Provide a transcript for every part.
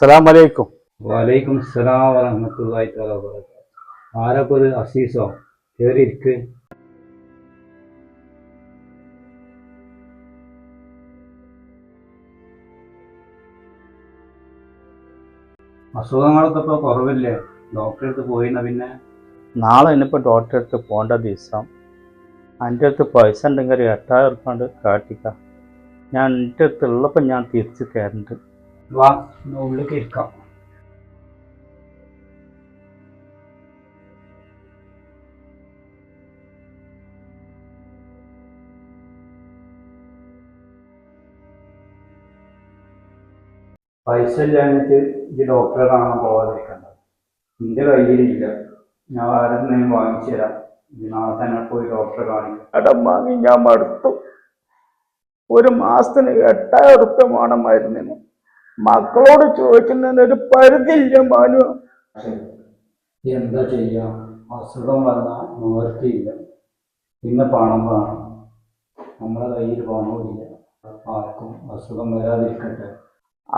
അസ്സലാമലൈക്കും. വലൈക്കും സലാം വറഹ്മത്തുള്ളാഹി തആല വബറകാതുഹു. ആരപ്പത് അസീസോ? കേറി ഇരിക്ക്. അസുഖങ്ങളൊക്കെ ഇപ്പോൾ കുറവില്ലേ? ഡോക്ടറെ അടുത്ത് പോയിന്ന പിന്നെ? നാളെ ഇനിയിപ്പോൾ ഡോക്ടറെ അടുത്ത് പോകേണ്ട ദിവസം എൻ്റെ അടുത്ത് പൈസ ഉണ്ടെങ്കിൽ ഒരു 8000 ഉറുപ്പ്യ കാട്ടിക്കാം. ഞാൻ എൻ്റെ അടുത്ത് ഉള്ളപ്പോൾ ഞാൻ തിരിച്ച് തരണ്ട്. വാ, ഉള്ളിലേക്ക് ഇരിക്കാം. പൈസ ഇല്ലാഞ്ഞിട്ട് ഈ ഡോക്ടറെ കാണാൻ പോകാതിരിക്കണ്ട. നിന്റെ കയ്യിലില്ല, ഞാൻ ആരെങ്കിലും വാങ്ങിച്ചു തരാം. നാളെ തന്നെ പോയി ഡോക്ടറെ കാണിക്കും. കടം വാങ്ങി ഞാൻ മടുത്തു. ഒരു മാസത്തിന് 8000 ഉറുപ്പ്യ വേണം മരുന്നിന്. മക്കളോട് ചോദിക്കുന്നതിന് ഒരു പരിധിയില്ല മാനു. എന്താ ചെയ്യാം, അസുഖം വന്നാൽ നിവർത്തിയില്ല. പിന്നെ പണം വേണം. നമ്മളെ കയ്യിൽ പണവുമില്ല. ആർക്കും അസുഖം വരാതിരിക്കട്ടെ.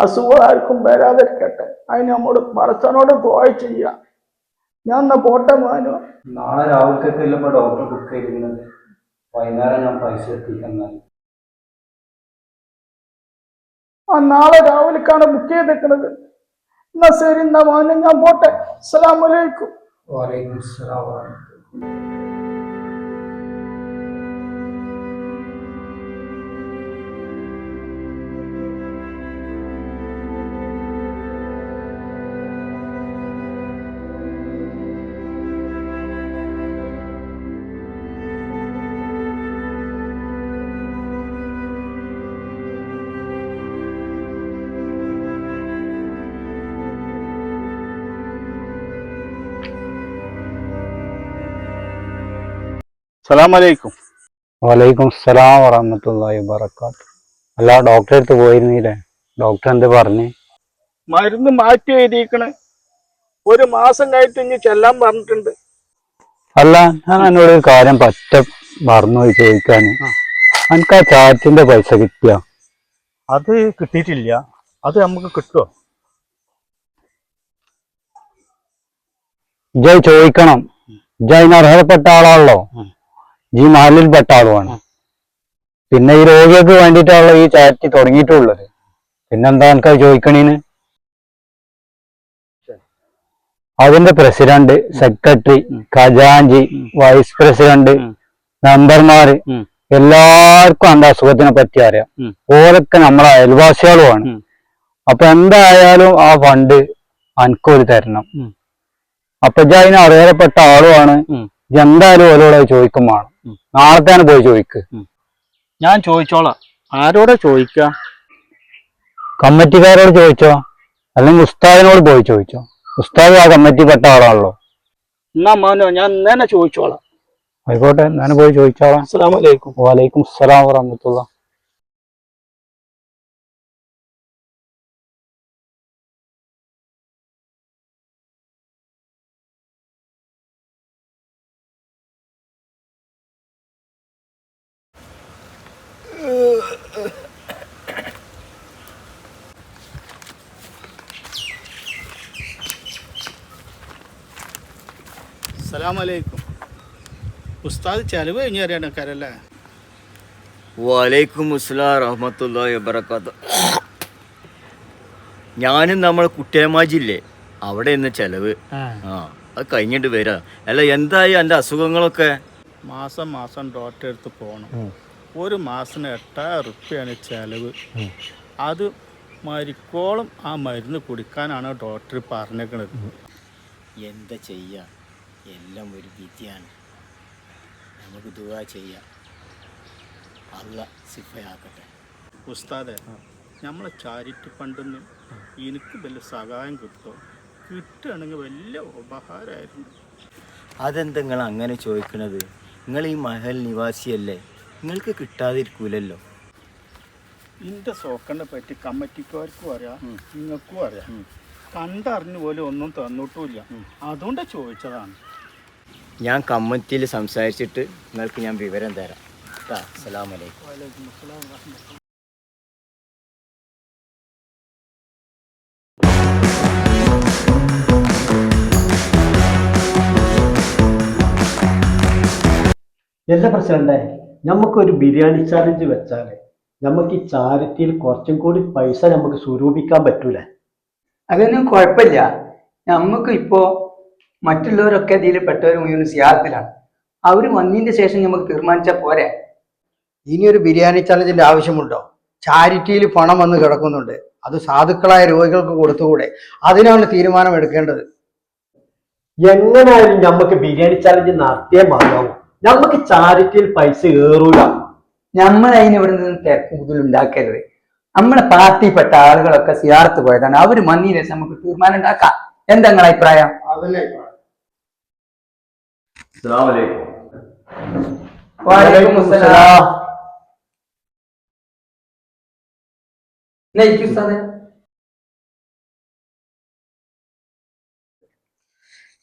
അസുഖം ആർക്കും വരാതിരിക്കട്ടെ. അതിന് നമ്മോട് പടച്ചവനോട് ദുആ ചെയ്യാം. ഞാൻ എന്നാ പോട്ടെ മാനു. നാളെ രാവിലത്തേക്കല്ല ഇപ്പോൾ ഡോക്ടർ ബുക്ക് ചെയ്തിരുന്നത്. വൈകുന്നേരം ഞാൻ പൈസ എത്തിക്കുന്നത്. നാളെ രാവിലേക്കാണ് ബുക്ക് ചെയ്തേക്കുന്നത്. എന്നാ ശരി, എന്നാ മാനു, ഞാൻ പോട്ടെ. അസ്സലാമലൈക്കും. വലൈക്കും സലാം വറഹ്മത്തുള്ളാഹി. അസ്സലാമലൈക്കും. വലൈക്കും സലാം വറഹ്മത്തുള്ളാഹി വബറകാതുഹു. അല്ല, ഡോക്ടറെ അടുത്ത് പോയിരുന്നില്ലേ? ഡോക്ടർ എന്ത് പറഞ്ഞു? മരുന്ന് മാറ്റി എഴുതിയിരിക്കണ്. ഒരു മാസം കഴിഞ്ഞിട്ട് ഇനി ചെല്ലാൻ പറഞ്ഞിട്ടുണ്ട്. അല്ല, ഞാൻ എന്നോട് ഒരു കാര്യം പറ്റ മറന്നുപോയി ചോദിക്കാൻ. എനിക്ക് ആ ചാറ്റിന്റെ പൈസ കിട്ടിയ? അത് കിട്ടിയിട്ടില്ല. അത് നമുക്ക് കിട്ടുമോ? ഇജയ് ചോദിക്കണം. ഇജയ് അർഹതപ്പെട്ട ആളാണല്ലോ. ഈ നാലിൽപ്പെട്ട ആളുമാണ്. പിന്നെ ഈ രോഗികൾക്ക് വേണ്ടിയിട്ടാണല്ലോ ഈ ചാറ്റ് തുടങ്ങിയിട്ടുള്ളത്. പിന്നെന്താ എനിക്കത് ചോദിക്കണീന്? അതിന്റെ പ്രസിഡന്റ്, സെക്രട്ടറി, ഖജാൻജി, വൈസ് പ്രസിഡന്റ്, മെമ്പർമാര് എല്ലാവർക്കും അതിന്റെ അസുഖത്തിനെ പറ്റി അറിയാം. ഓരൊക്കെ നമ്മളെ അയൽവാസികളുമാണ്. അപ്പൊ എന്തായാലും ആ ഫണ്ട് അനക്കൊരു തരണം. അപ്പൊ ഇജ അതിന് അറിയപ്പെട്ട ആളുമാണ്. എന്തായാലും ഓരോട് ചോദിക്കുമാണ്. നാളെ തന്നെ പോയി ചോദിക്ക്. ഞാൻ ചോദിച്ചോളാം. ആരോടെ ചോദിക്ക? കമ്മിറ്റിക്കാരോട് ചോദിച്ചോ, അല്ലെങ്കിൽ ഉസ്താദിനോട് പോയി ചോദിച്ചോ. ഉസ്താദ് ആ കമ്മിറ്റിപ്പെട്ട ആളാണല്ലോ. എന്നാ മാനോ, ഞാൻ ഇന്നെ ചോദിച്ചോളാം. ആയിക്കോട്ടെ, ഞാൻ പോയി ചോദിച്ചോളാം. അസ്സലാമലൈക്കും. വലൈക്കും സലാം വറഹ്മത്തുള്ളാഹി. അസ്സലാമലൈക്കും. ഉസ്താദ് ചെലവ് കഴിഞ്ഞ് അറിയാനക്കാരല്ലേ? വലൈക്കും അസ്സലാം റഹ്മത്തുള്ളാഹി വബറകാതുഹു. ഞാനും നമ്മൾ കുട്ടിയമാജില്ലേ, അവിടെ ഇന്ന് ചെലവ്. അത് കഴിഞ്ഞിട്ട് വരാം. അല്ല, എന്തായി എൻ്റെ അസുഖങ്ങളൊക്കെ? മാസം മാസം ഡോക്ടറെ അടുത്ത് പോകണം. ഒരു മാസത്തിന് 8000 ഉറുപ്പ്യാണ് ചെലവ്. അത് മരിക്കോളം ആ മരുന്ന് കുടിക്കാനാണ് ഡോക്ടർ പറഞ്ഞേക്കണത്. എന്താ ചെയ്യുക, എല്ലാം ഒരു വിധിയാണ്. നമുക്ക് ദുആ ചെയ്യാം, അല്ലാഹ് ശിഫയാക്കട്ടെ. ഉസ്താദെ, നമ്മളെ ചാരിറ്റി ഫണ്ടിൽ നിന്ന് എനിക്ക് വലിയ സഹായം കിട്ടുമോ? കിട്ടുകയാണെങ്കിൽ വലിയ ഉപകാരമായിരുന്നു. അതെന്താ നിങ്ങൾ അങ്ങനെ ചോദിക്കണത്? നിങ്ങൾ ഈ മഹൽ നിവാസിയല്ലേ, നിങ്ങൾക്ക് കിട്ടാതിരിക്കൂലല്ലോ. ഇതിൻ്റെ സോക്കറിനെ പറ്റി കമ്മിറ്റിക്കാർക്കും അറിയാം, നിങ്ങൾക്കും അറിയാം. കണ്ടറിഞ്ഞു പോലും ഒന്നും തന്നിട്ടുമില്ല. അതുകൊണ്ട് ചോദിച്ചതാണ്. ഞാൻ കമ്മിറ്റിയിൽ സംസാരിച്ചിട്ട് നിങ്ങൾക്ക് ഞാൻ വിവരം തരാം. അസ്സലാമു അലൈക്കും. വലൈക്കും അസ്സലാം വറഹ്മത്തുള്ളാഹി. എല്ലാ പ്രസിഡന്റെ നമുക്കൊരു ബിരിയാണി ചാലഞ്ച് വെച്ചാല് നമുക്ക് ഈ ചാരിറ്റിയിൽ കുറച്ചും കൂടി പൈസ നമുക്ക് സ്വരൂപിക്കാൻ പറ്റൂലേ? അതൊന്നും കുഴപ്പമില്ല. നമുക്ക് ഇപ്പോൾ മറ്റുള്ളവരൊക്കെ ഇതിൽ പെട്ടവർ മുഴുവൻ സിയാറത്തിലാണ്. അവർ വന്നതിന് ശേഷം നമുക്ക് തീരുമാനിച്ചാൽ പോരെ. ഇനിയൊരു ബിരിയാണി ചലഞ്ചിന്റെ ആവശ്യമുണ്ടോ? ചാരിറ്റിയിൽ പണം വന്ന് കിടക്കുന്നുണ്ട്, അത് സാധുക്കളായ രോഗികൾക്ക് കൊടുത്തുകൂടെ? അതിനാണ് തീരുമാനം എടുക്കേണ്ടത്. എങ്ങനായാലും നമുക്ക് ബിരിയാണി ചാലഞ്ച് നടത്തിയേ മതിയാവും. നമുക്ക് ചാരിറ്റിയിൽ പൈസ ഏറൂല. നമ്മൾ അതിന് ഇവിടെ നിന്ന് തിരക്ക് കൂടുതൽ ഉണ്ടാക്കരുത്. നമ്മളെ പാർട്ടിപ്പെട്ട ആളുകളൊക്കെ സിയാറത്ത് പോയതാണ്. അവർ വന്നതിന് ശേഷം നമുക്ക് തീരുമാനം ഉണ്ടാക്കാം. എന്താ നിങ്ങളുടെ അഭിപ്രായം? അസ്സലാമു അലൈക്കും. വലൈക്കും അസ്സലാം. നയിക്കൂ ഉസ്താദേ.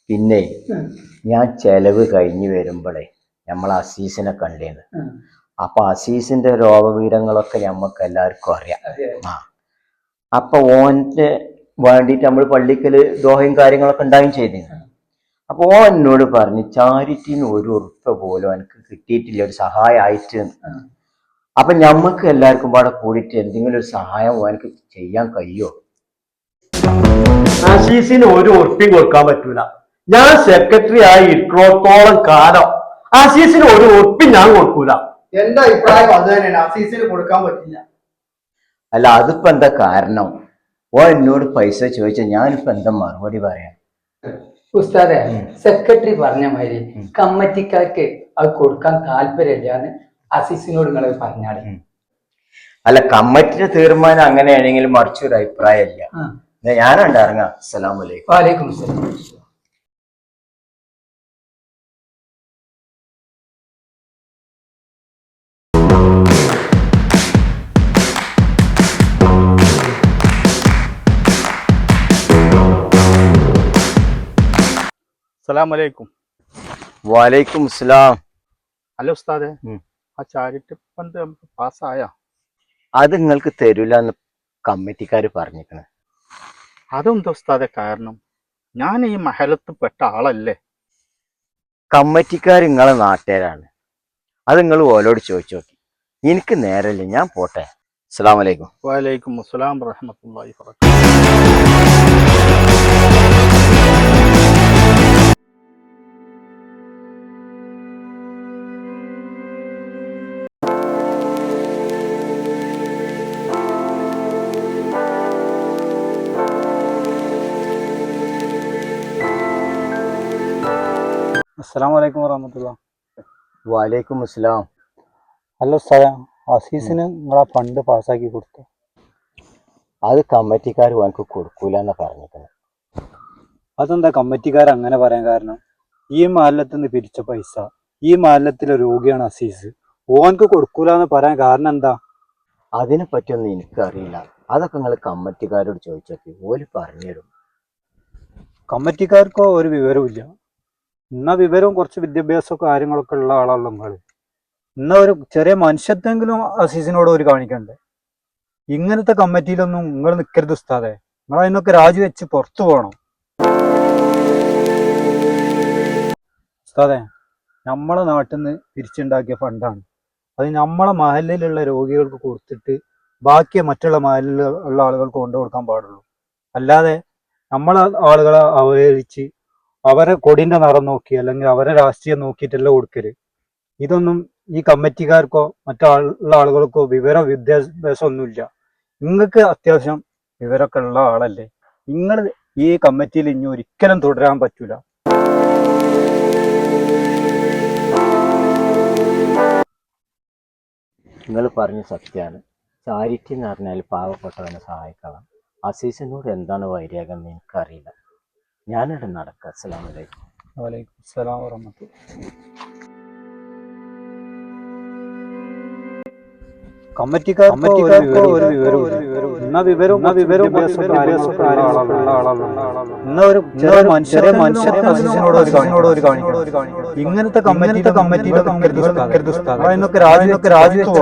പിന്നെ ഞാൻ ചെലവ് കഴിഞ്ഞു വരുമ്പോഴേ നമ്മൾ അസീസിനെ കണ്ടേന്ന്. അപ്പൊ അസീസിന്റെ രോഗവീരങ്ങളൊക്കെ നമ്മക്ക് എല്ലാവർക്കും അറിയാം. അപ്പൊ ഓൻ്റെ വേണ്ടിയിട്ട് നമ്മൾ പള്ളിക്കല് ദോഹയും കാര്യങ്ങളൊക്കെ ഉണ്ടായും ചെയ്തിരുന്നു. അപ്പൊ ഓൻ എന്നോട് പറഞ്ഞു ചാരിറ്റിന് ഒരു ഉറുപ്പ പോലും എനിക്ക് കിട്ടിയിട്ടില്ല, ഒരു സഹായമായിട്ട്. അപ്പൊ ഞമ്മക്ക് എല്ലാവർക്കും പാടെ കൂടിയിട്ട് എന്തെങ്കിലും ഒരു സഹായം ഓനക്ക് ചെയ്യാൻ കഴിയോ? അസീസിന് ഒരു ഉറപ്പിയും കൊടുക്കാൻ പറ്റൂല. ഞാൻ സെക്രട്ടറി ആയി ഇരിക്കണോത്തോളം കാലം അസീസിന് ഒരു ഉറപ്പും ഞാൻ കൊടുക്കൂല. എന്റെ അഭിപ്രായം അത് തന്നെയാണ്, അസീസിന് കൊടുക്കാൻ പറ്റില്ല. അല്ല, അതിപ്പോ എന്താ കാരണം? ഓ എന്നോട് പൈസ ചോദിച്ചാൽ ഞാനിപ്പോ എന്താ മറുപടി പറയാം? ഉസ്താദെ, സെക്രട്ടറി പറഞ്ഞ മാതിരി കമ്മിറ്റിക്കാർക്ക് അത് കൊടുക്കാൻ താല്പര്യമില്ലാന്ന് അസീസിനോട് നിങ്ങൾ പറഞ്ഞാൽ. അല്ല, കമ്മിറ്റിയുടെ തീരുമാനം അങ്ങനെയാണെങ്കിൽ മറിച്ചൊരു അഭിപ്രായമില്ല. ഞാനുണ്ട് ഇറങ്ങാം. അസ്സലാമു അലൈക്കും. വലൈക്കും അസ്സലാം. അസ്സലാമു അലൈക്കും. വലൈക്കും അസ്സലാം. അല്ല ഉസ്താദെ, ആ ചാരിറ്റി ഫണ്ട് നമുക്ക് പാസ്സായാ? അത് നിങ്ങൾക്ക് തരൂല എന്ന് കമ്മിറ്റിക്കാര് പറഞ്ഞിരിക്കണ. അതെന്താ ഉസ്താദെ കാരണം? ഞാൻ ഈ മഹലത്ത് പെട്ട ആളല്ലേ. കമ്മിറ്റിക്കാർ നിങ്ങളെ നാട്ടുകാരാണ്, അത് നിങ്ങൾ ഓലോട് ചോദിച്ചു നോക്കി. എനിക്ക് നേരല്ലേ, ഞാൻ പോട്ടെ. അസ്സലാമു അലൈക്കും. വലൈക്കും അസ്സലാം വറഹ്മത്തുള്ളാഹി വബറകാതുഹു. അസ്സലാമു അലൈക്കും വറഹ്മത്തുള്ളാഹി. വലൈക്കും അസ്സലാം. അല്ല ഉസ്താദേ, അസീസിന് നിങ്ങളാ ഫണ്ട് പാസ്സാക്കി കൊടുത്തു? അത് കമ്മിറ്റിക്കാർ എനിക്ക് കൊടുക്കൂല എന്നാ പറഞ്ഞിരിക്കുന്നത്. അതെന്താ കമ്മിറ്റിക്കാർ അങ്ങനെ പറയാൻ കാരണം? ഈ മഹല്ലത്ത് നിന്ന് പിരിച്ച പൈസ, ഈ മഹല്ലത്തിലെ രോഗിയാണ് അസീസ്, ഓനക്ക് കൊടുക്കൂല എന്ന് പറയാൻ കാരണം എന്താ? അതിനെ പറ്റിയൊന്നും എനിക്കറിയില്ല. അതൊക്കെ നിങ്ങൾ കമ്മിറ്റിക്കാരോട് ചോദിച്ചു നോക്കി, ഓല് പറഞ്ഞുതരും. കമ്മിറ്റിക്കാർക്കോ ഒരു വിവരവും എന്നാ വിവരവും കുറച്ച് വിദ്യാഭ്യാസവും കാര്യങ്ങളൊക്കെ ഉള്ള ആളാണല്ലോ നിങ്ങൾ. എന്നാ ഒരു ചെറിയ മനുഷ്യത്വെങ്കിലും അസീസിനോട് ഒരു കാണിക്കണ്ടേ? ഇങ്ങനത്തെ കമ്മിറ്റിയിലൊന്നും നിങ്ങൾ നിൽക്കരുത് ഉസ്താദേ. നിങ്ങൾ അതിനൊക്കെ രാജിവെച്ച് പുറത്തു പോകണം ഉസ്താദേ. നമ്മളെ നാട്ടിൽ നിന്ന് പിരിച്ചുണ്ടാക്കിയ ഫണ്ടാണ്. അത് നമ്മളെ മഹലിലുള്ള രോഗികൾക്ക് കൊടുത്തിട്ട് ബാക്കി മറ്റുള്ള മഹലിലുള്ള ആളുകൾക്ക് കൊണ്ടു കൊടുക്കാൻ പാടുള്ളൂ. അല്ലാതെ നമ്മളെ ആളുകളെ അവഹേളിച്ച് അവരെ കൊടിന്റെ നിറം നോക്കി അല്ലെങ്കിൽ അവരെ രാഷ്ട്രീയം നോക്കിയിട്ടല്ല കൊടുക്കല്. ഇതൊന്നും ഈ കമ്മിറ്റിക്കാർക്കോ മറ്റുള്ള ആളുകൾക്കോ വിദ്യാഭ്യാസം ഒന്നുമില്ല. നിങ്ങൾക്ക് അത്യാവശ്യം വിവരമൊക്കെ ഉള്ള ആളല്ലേ. നിങ്ങൾ ഈ കമ്മിറ്റിയിൽ ഇനി ഒരിക്കലും തുടരാൻ പറ്റൂല. നിങ്ങൾ പറഞ്ഞ സത്യമാണ്. ചാരിറ്റി എന്ന് പറഞ്ഞാൽ പാവപ്പെട്ടവനെ സഹായിക്കണം. അസീസിനോട് എന്താണ് വൈരാഗ്യം എന്ന് എനിക്കറിയില്ല. ഞാനിവിടെ നടക്കുക. അസ്സലാമു അലൈക്കും. വലൈക്കും അസ്സലാം വറഹ്മത്തുള്ളാഹി. കമ്മിറ്റിക്കാർക്കോ ഒരു വിവരവും ഇന്ന വിവരവും ചെറിയ മനുഷ്യരോട് ഒരു കാണിക്കണം. ഇങ്ങനത്തെ കമ്മിറ്റിയിലൊക്കെ രാജിവെച്ച്